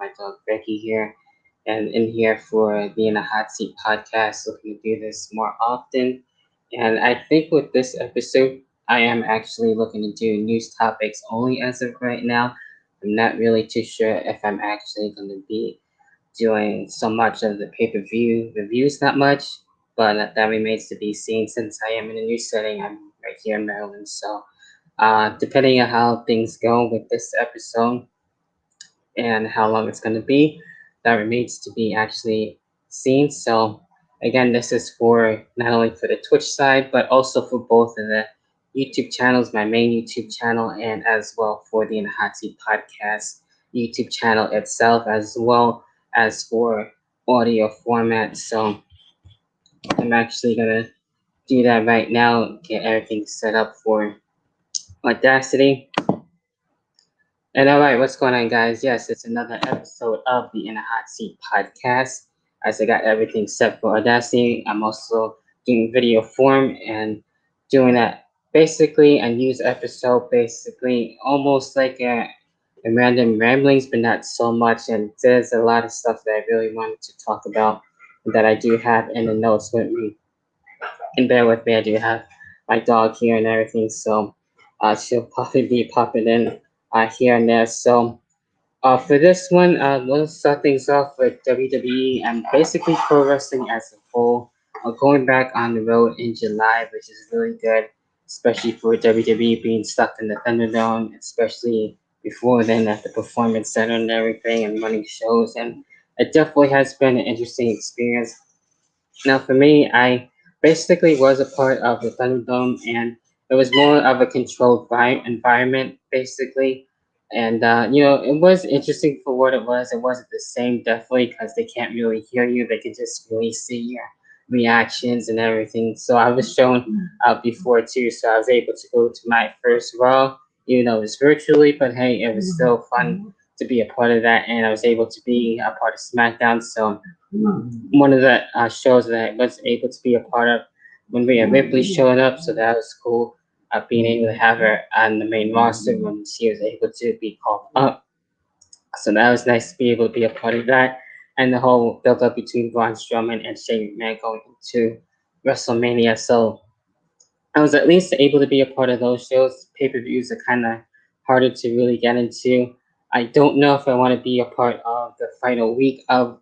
my dog Becky here, and in here for the In a Hot Seat podcast, looking to do this more often. And I think with this episode, I am actually looking to do news topics only as of right now. I'm not really too sure if I'm actually going to be doing so much of the pay per view reviews, that much, but that remains to be seen since I am in a new setting. I'm right here in Maryland, so depending on how things go with this episode and how long it's going to be, that remains to be actually seen. So, again, this is for not only for the Twitch side, but also for both of the YouTube channels, my main YouTube channel, and as well for the In the Hot Seat podcast YouTube channel itself, as well as for audio format. So, I'm actually going to do that right now, get everything set up for Audacity. And all right, what's going on, guys? Yes, it's another episode of the In a Hot Seat podcast. As I got everything set for Audacity, I'm also doing video form and doing that basically a news episode, basically almost like a random ramblings, but not so much. And there's a lot of stuff that I really wanted to talk about that I do have in the notes with me. And bear with me, I do have my dog here and everything, so she'll probably be popping in here and there. So for this one, we'll start things off with WWE and basically pro wrestling as a whole. Going back on the road in July, which is really good, especially for WWE being stuck in the Thunderdome, especially before then at the Performance Center and everything and running shows. And it definitely has been an interesting experience. Now, for me, I basically was a part of the Thunderdome, and it was more of a controlled environment, basically. And it was interesting for what it was. It wasn't the same, definitely, because they can't really hear you. They can just really see your reactions and everything. So I was shown before too, so I was able to go to my first Raw, even though it was virtually. But hey, it was still fun to be a part of that, and I was able to be a part of SmackDown. So one of the shows that I was able to be a part of when Rhea Ripley showed up, so that was cool. Being able to have her on the main roster when she was able to be called up, so that was nice to be able to be a part of that. And the whole build up between Braun Strowman and Shane McMahon going into WrestleMania, so I was at least able to be a part of those shows. Pay per views are kind of harder to really get into. I don't know if I want to be a part of the final week of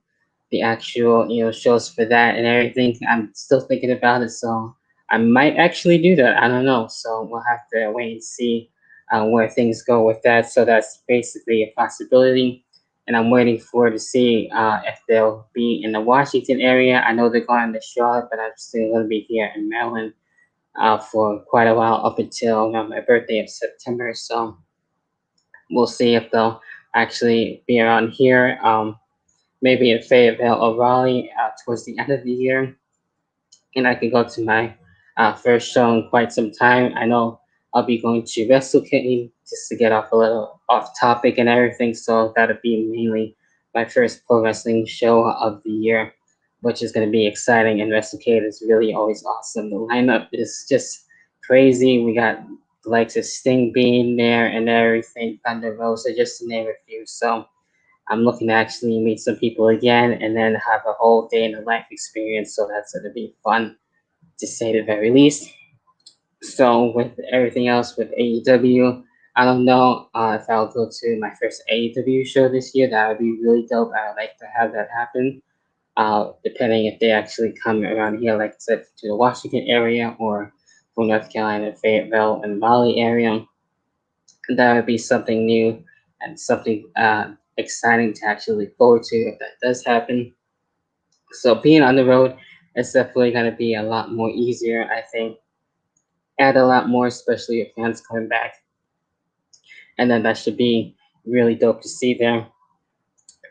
the actual shows for that and everything. I'm still thinking about it, so I might actually do that. I don't know, so we'll have to wait and see where things go with that. So that's basically a possibility, and I'm waiting for to see if they'll be in the Washington area. I know they're going to Charlotte, but I'm still going to be here in Maryland for quite a while up until my birthday of September. So we'll see if they'll actually be around here. Maybe in Fayetteville or Raleigh towards the end of the year, and I can go to my first show in quite some time. I know I'll be going to Wrestle Kingdom just to get off a little off topic and everything. So that'll be mainly my first pro wrestling show of the year, which is going to be exciting. And Wrestle Kingdom is really always awesome. The lineup is just crazy. We got the likes of Sting being there and everything, Thunder Rosa, just to name a few. So I'm looking to actually meet some people again and then have a whole day in the life experience. So that's going to be fun to say the very least. So with everything else with AEW, I don't know if I'll go to my first AEW show this year. That would be really dope. I would like to have that happen. Depending if they actually come around here, like I said, to the Washington area or from North Carolina, Fayetteville and Raleigh area, that would be something new and something exciting to actually look forward to if that does happen. So being on the road is definitely going to be a lot more easier, I think. Add a lot more, especially if fans coming back, and then that should be really dope to see there.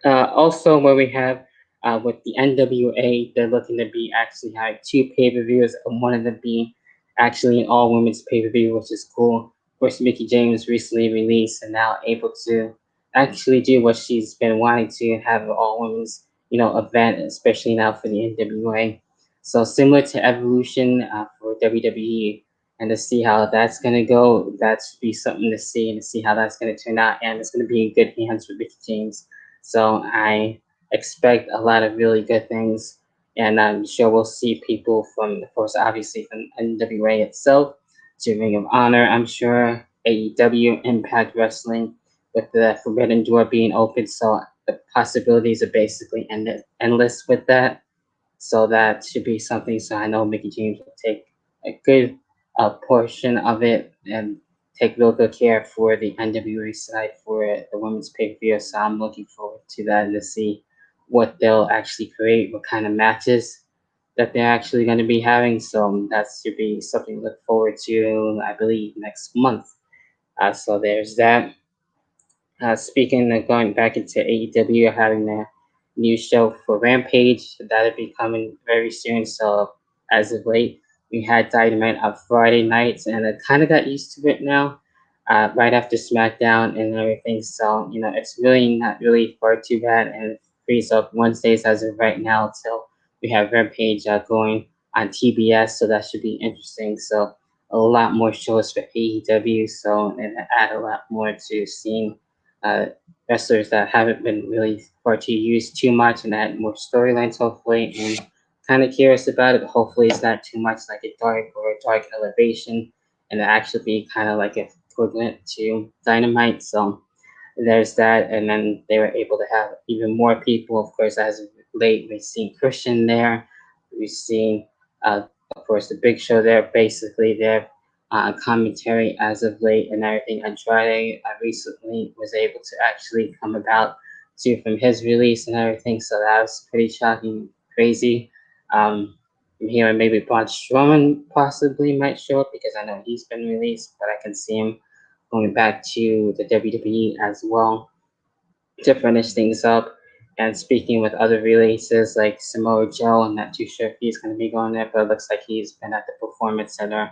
Also, what we have with the NWA, they're looking to be actually having two pay-per-views, and one of them being actually an all-women's pay-per-view, which is cool. Of course, Mickey James recently released and now able to actually do what she's been wanting to have an all-women's, event, especially now for the NWA. So similar to Evolution for WWE, and to see how that's gonna go, that should be something to see and to see how that's gonna turn out. And it's gonna be in good hands with Mickey James. So I expect a lot of really good things, and I'm sure we'll see people from, of course, obviously from NWA itself to Ring of Honor. I'm sure AEW, Impact Wrestling, with the Forbidden Door being open, so the possibilities are basically endless with that. So that should be something. So I know Mickey James will take a good portion of it and take real good care for the NWA side for the women's pay per view. So I'm looking forward to that and to see what they'll actually create, what kind of matches that they're actually going to be having. So that should be something to look forward to, I believe, next month. So there's that. Speaking of going back into AEW, having a new show for Rampage, that'll be coming very soon. So as of late, we had Dynamite on Friday nights, and I kind of got used to it now. Right after SmackDown and everything, so it's really not really far too bad, and it frees up Wednesdays as of right now till we have Rampage going on TBS, so that should be interesting. So a lot more shows for AEW, so and add a lot more to seeing uh, wrestlers that haven't been really far too used too much and add more storylines hopefully, and kind of curious about it. Hopefully it's not too much like a dark or a dark elevation and it actually be kind of like equivalent to Dynamite. So there's that, and then they were able to have even more people. Of course, as of late, we've seen Christian there. We've seen, of course, the Big Show there. Basically, their commentary as of late and everything. Andrade recently was able to actually come about too from his release and everything. So that was pretty shocking, crazy. I'm hearing maybe Braun Strowman possibly might show up because I know he's been released, but I can see him going back to the WWE as well to finish things up. And speaking with other releases like Samoa Joe, I'm not too sure if he's going to be going there, but it looks like he's been at the Performance Center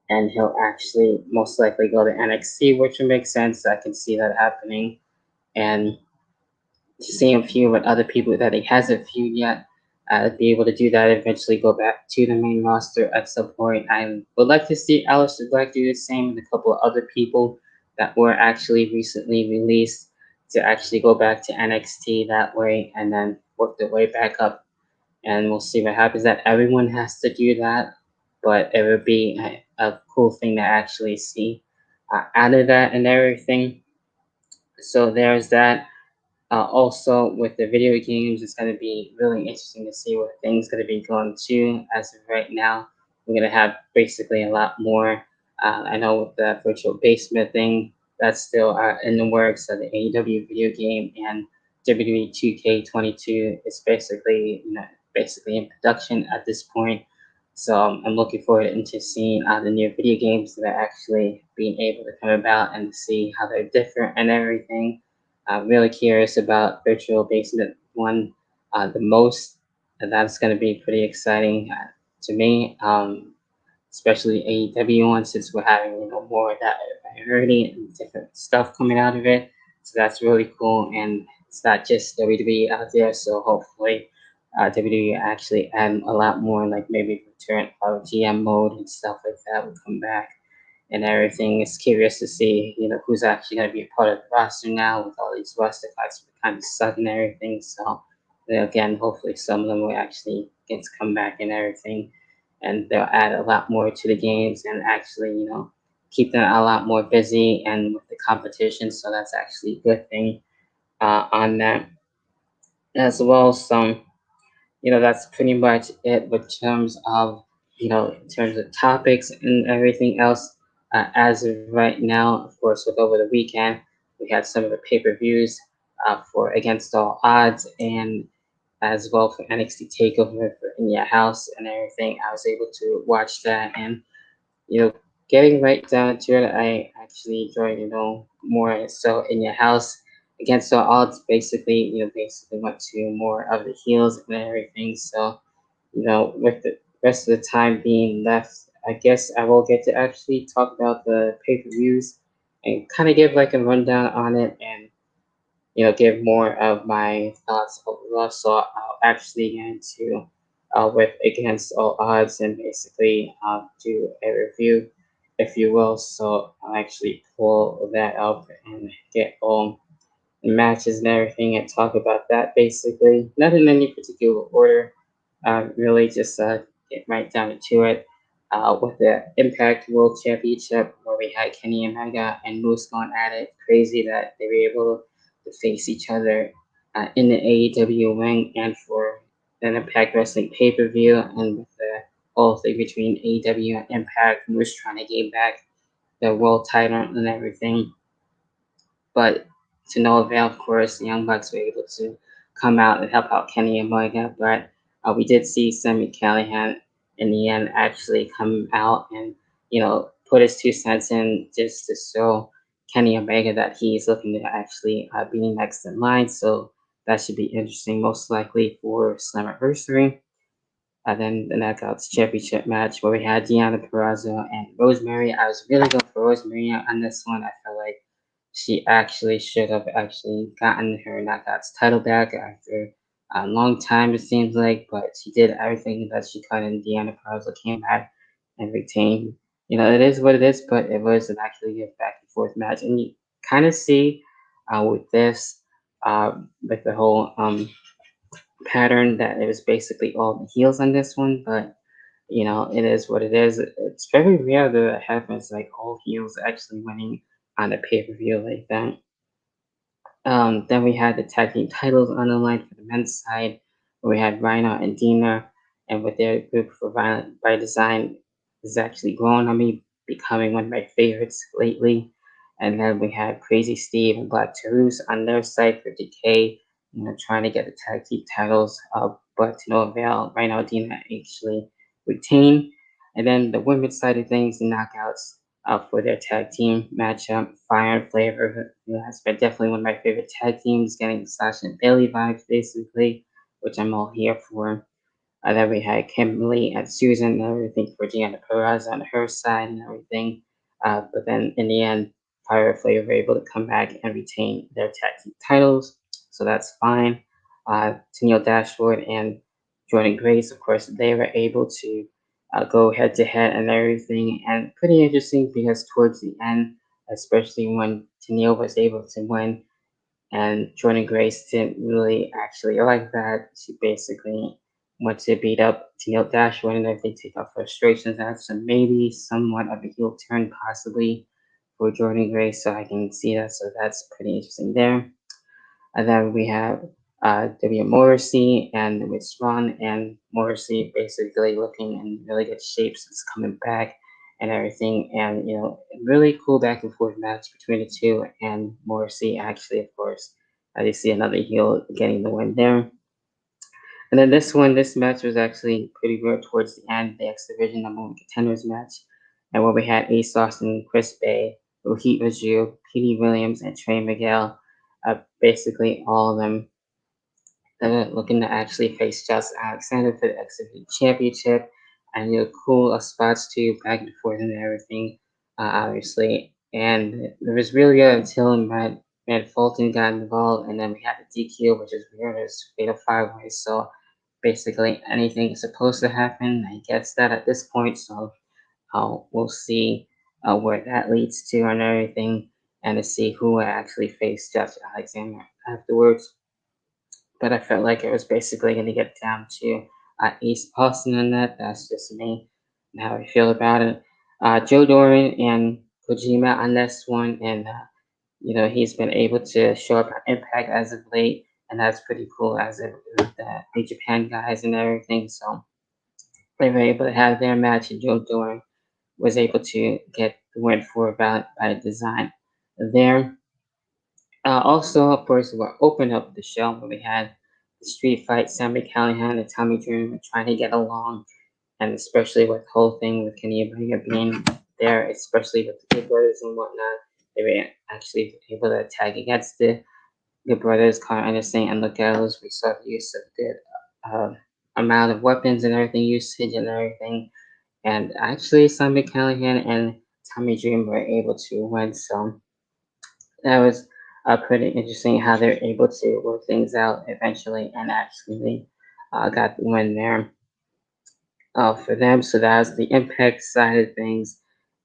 and he'll actually most likely go to NXT, which would make sense. I can see that happening. And seeing a few with other people that he hasn't viewed yet, be able to do that eventually go back to the main roster at some point. I would like to see Aleister Black do the same and a couple of other people that were actually recently released to actually go back to NXT that way and then work their way back up. And we'll see what happens. That everyone has to do that, but it would be a cool thing to actually see out of that and everything. So there's that. Also, with the video games, it's going to be really interesting to see where things going to be going to. As of right now, we're going to have basically a lot more. I know with the virtual basement thing, that's still in the works of the AEW video game, and WWE 2K22 is basically basically in production at this point. So I'm looking forward into seeing the new video games that are actually being able to come about and see how they're different and everything. I'm really curious about Virtual Basement 1 the most, and that's going to be pretty exciting to me, especially AEW one since we're having more of that variety and different stuff coming out of it. So that's really cool, and it's not just WWE out there. So hopefully, WWE actually add a lot more, like maybe return of GM mode and stuff like that will come back and everything. It's curious to see, who's actually going to be a part of the roster now with all these roster cuts kind of suck and everything. So, again, hopefully some of them will actually get to come back and everything. And they'll add a lot more to the games and actually, keep them a lot more busy and with the competition. So that's actually a good thing on that as well. So, that's pretty much it with terms of, in terms of topics and everything else. As of right now, of course, with over the weekend, we had some of the pay-per-views for Against All Odds and as well for NXT Takeover for In Your House and everything. I was able to watch that and you know, getting right down to it, I actually enjoy, more so in your house against all odds. Basically, basically went to more of the heels and everything. So, with the rest of the time being left, I guess I will get to actually talk about the pay per views and kind of give like a rundown on it and give more of my thoughts overall. So I'll actually get into with Against All Odds and basically do a review, if you will. So I'll actually pull that up and get all. matches and everything and talk about that basically. Not in any particular order. Really just get right down to it. With the Impact World Championship, where we had Kenny Omega and Moose going at it, crazy that they were able to face each other in the AEW ring and for an Impact Wrestling pay per view, and with the whole thing between AEW and Impact, Moose trying to gain back the world title and everything. But to no avail, of course, the Young Bucks were able to come out and help out Kenny Omega. But we did see Sammy Callahan in the end actually come out and, put his 2 cents in just to show Kenny Omega that he's looking to actually be next in line. So that should be interesting, most likely for Slammiversary. And then the Knockouts Championship match where we had Deanna Perrazzo and Rosemary. I was really going for Rosemary on this one. I felt like she actually should have actually gotten her Knockouts title back after a long time, it seems like, but she did everything that she could, and Deanna Perrazzo came back and retained. It is what it is, but it was an actually good back and forth match. And you kind of see with this, with the whole pattern that it was basically all the heels on this one, but it is what it is. It's very rare that it happens, like all heels actually winning on a pay per view like that. Then we had the tag team titles on the line for the men's side, where we had Rhino and Dina, and with their group for Violent by Design is actually growing on me, becoming one of my favorites lately. And then we had Crazy Steve and Black Taurus on their side for Decay, trying to get the tag team titles, but to no avail. Rhino and Dina actually retain. And then the women's side of things, the knockouts for their tag team matchup. Fire and Flavor has been definitely one of my favorite tag teams, getting Sasha and Bailey vibes basically, which I'm all here for. Then we had Kimberly and Susan and everything for Gianna Perez on her side and everything. But then in the end, Fire and Flavor were able to come back and retain their tag team titles, so that's fine. Tennille Dashwood and Jordan Grace, of course, they were able to go head to head and everything, and pretty interesting because towards the end, especially when Tennille was able to win, and Jordan Grace didn't really actually like that. She basically went to beat up Tennille Dashwood and everything, take out frustrations out. So maybe somewhat of a heel turn possibly for Jordan Grace. So I can see that. So that's pretty interesting there. And then we have W. Morrissey and with Swan and Morrissey basically looking in really good shape since coming back and everything. And, really cool back and forth match between the two. And Morrissey actually, of course, you see another heel getting the win there. And then this match was actually pretty good towards the end, the X Division number one contenders match, and where we had Ace Austin, Chris Bay, Rohit Raju, Petey Williams, and Trey Miguel, basically all of them looking to actually face Josh Alexander for the X Division Championship, and cool spots too, back and forth and everything, obviously. And it was really good until Matt Fulton got involved, and then we had the DQ, which is weird. It's fatal five ways, so basically anything is supposed to happen. I guess that at this point, so we'll see where that leads to and everything, and to see who will actually face Josh Alexander afterwards. But I felt like it was basically going to get down to East Austin and that. That's just me and how I feel about it. Joe Doran and Kojima on this one, and he's been able to show up on Impact as of late, and that's pretty cool as of with the New Japan guys and everything. So they were able to have their match, and Joe Doran was able to get the win for by design there. Also, of course, we opened up the show where we had the street fight, Sammy Callahan and Tommy Dreamer trying to get along, and especially with the whole thing with Kenny Omega being there, especially with the Good Brothers and whatnot. They were actually able to tag against the Good Brothers, Carl Anderson and the Gallows. We saw the use of good amount of weapons and everything, usage and everything. And actually, Sammy Callahan and Tommy Dreamer were able to win, so that was pretty interesting how they're able to work things out eventually and actually got the win there for them. So that was the impact side of things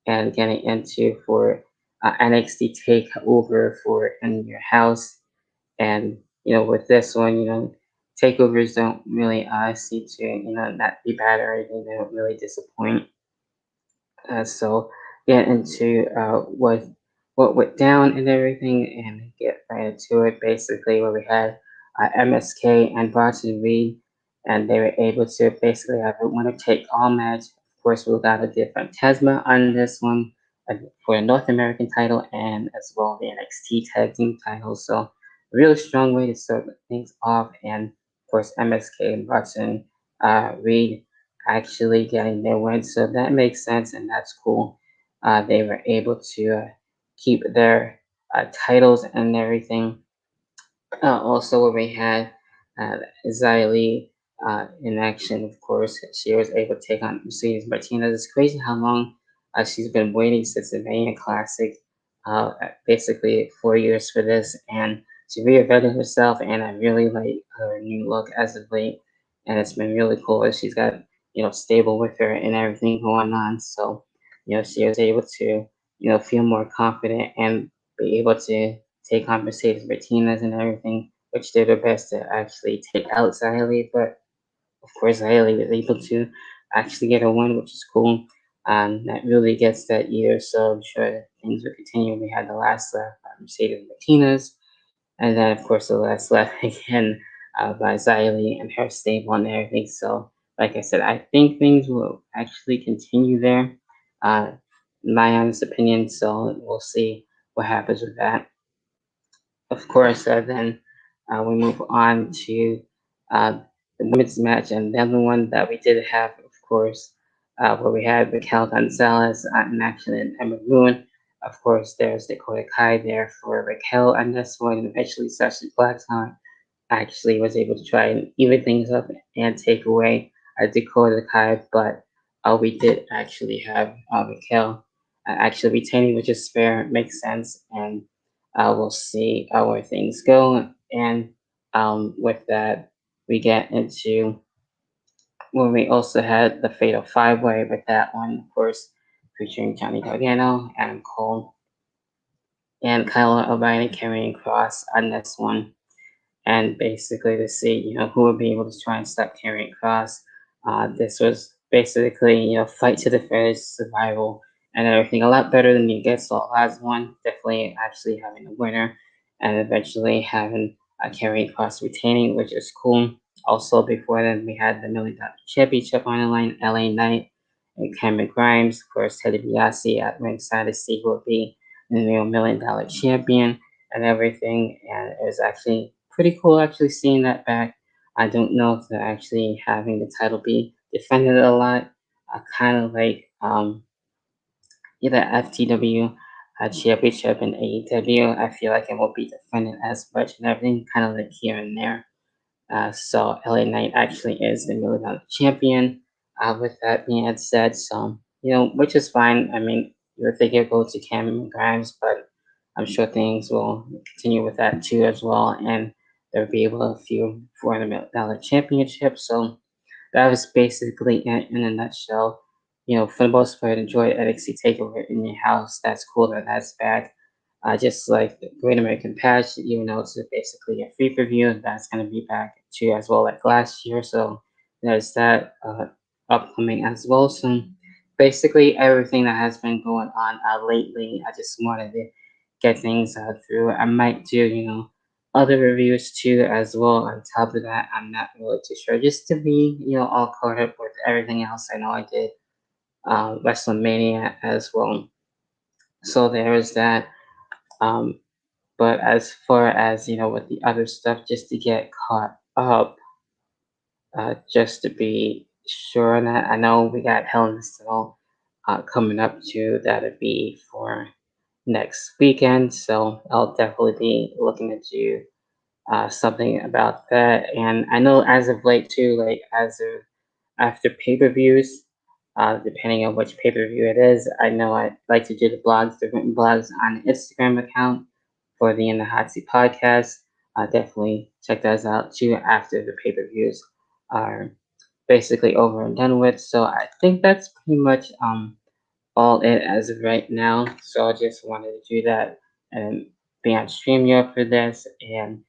and getting into for NXT Takeover for In Your House. And with this one, takeovers don't really seem to not be bad or anything. They don't really disappoint. So get into what went down and everything, and get right into it. Basically, where we had MSK and Bronson Reed, and they were able to basically have a winner take all match. Of course, we got a different Tasma on this one for the North American title and as well the NXT tag team title. So a really strong way to start things off, and of course MSK and Bronson Reed actually getting their win. So that makes sense and that's cool. They were able to keep their titles and everything. Also, where we had uh, Xylee in action, of course, she was able to take on Mercedes Martinez. It's crazy how long she's been waiting since the Mania Classic, basically 4 years for this, and she reinvented herself. And I really like her new look as of late, and it's been really cool that she's got stable with her and everything going on. So she was able to feel more confident and be able to take on Mercedes Martinez and everything, which did their best to actually take out Xylee. But of course, Xylee was able to actually get a win, which is cool. That really gets that year, so I'm sure that things will continue. We had the last lap by Mercedes Martinez, and then of course the last lap again by Xylee and her stable and everything. So, like I said, I think things will actually continue there. Uh, in my honest opinion, so we'll see what happens with that. Of course, then we move on to uh, the women's match, and the other one that we did have, of course, where we had Raquel Gonzalez in action and Emma Moon. Of course, there's Dakota Kai there for Raquel on this one, and eventually Sasha Blackson actually was able to try and even things up and take away Dakota Kai, but we did actually have Raquel actually retaining, which is fair, makes sense, and we'll see where things go. And with that, we get into when we also had the Fatal Five Way, with that one, of course, featuring Johnny Gargano, Adam Cole, and Kyle O'Reilly carrying Cross on this one, and basically to see who would be able to try and stop carrying Cross. This was basically fight to the finish, survival, and everything. A lot better than the Against All last one. Definitely actually having a winner, and eventually having carrying Cross retaining, which is cool. Also before then we had the $1 Million Championship on the line, LA Knight and Cameron Grimes, of course Teddy DiBiase at ringside to see who would be the new $1 Million Champion and everything. And it was actually pretty cool actually seeing that back. I don't know if they're actually having the title be defended a lot. Kind of like either FTW championship and AEW. I feel like it won't be defended as much and everything, kind of like here and there. So LA Knight actually is the Million Champion. With that being said, so which is fine. I mean, you would think it go to Cameron Grimes, but I'm sure things will continue with that too as well, and they'll be able to feud for the $1 Million Championship. So that was basically it in a nutshell. For the most part, enjoy NXT Takeover in your house. That's cool that that's back. Just like the Great American Patch, even though it's basically a free preview, that's going to be back too as well like last year. So there's that upcoming as well. So basically everything that has been going on lately, I just wanted to get things through. I might do, other reviews too as well. On top of that, I'm not really too sure. Just to be, all caught up with everything else. I know I did WrestleMania as well. So there is that. Um, but as far as with the other stuff, just to get caught up, just to be sure on that, I know we got Hell in a Cell coming up too. That'll be for next weekend, so I'll definitely be looking to do something about that. And I know as of late too, like as of after pay-per-views, depending on which pay-per-view it is, I know I like to do the blogs, the written blogs on the Instagram account for the In the Hot Seat podcast. Definitely check those out too after the pay-per-views are basically over and done with. So I think that's pretty much all it as of right now. So I just wanted to do that and be on StreamYard for this and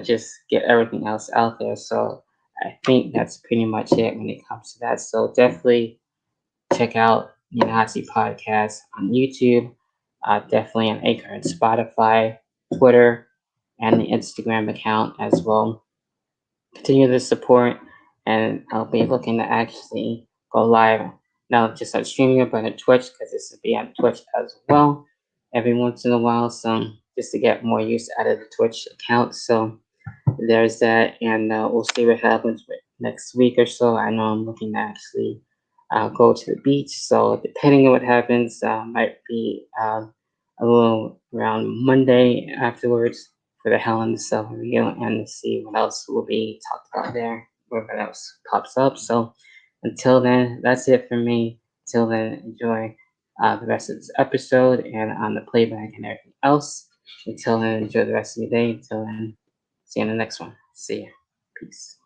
just get everything else out there. So I think that's pretty much it when it comes to that. So definitely check out the Nazi podcast on YouTube, definitely on Anchor and Spotify, Twitter, and the Instagram account as well. Continue the support, and I'll be looking to actually go live, not just on streaming, but on Twitch, because this will be on Twitch as well every once in a while. So just to get more use out of the Twitch account. So there's that, and we'll see what happens with next week or so. I know I'm looking to actually go to the beach, so depending on what happens, might be a little around Monday afterwards for the Hell in the Cell review and to see what else will be talked about there, whatever else pops up. So until then, that's it for me. Until then, enjoy the rest of this episode and on the playback and everything else. Until then, enjoy the rest of your day. Until then, see you in the next one. See ya. Peace.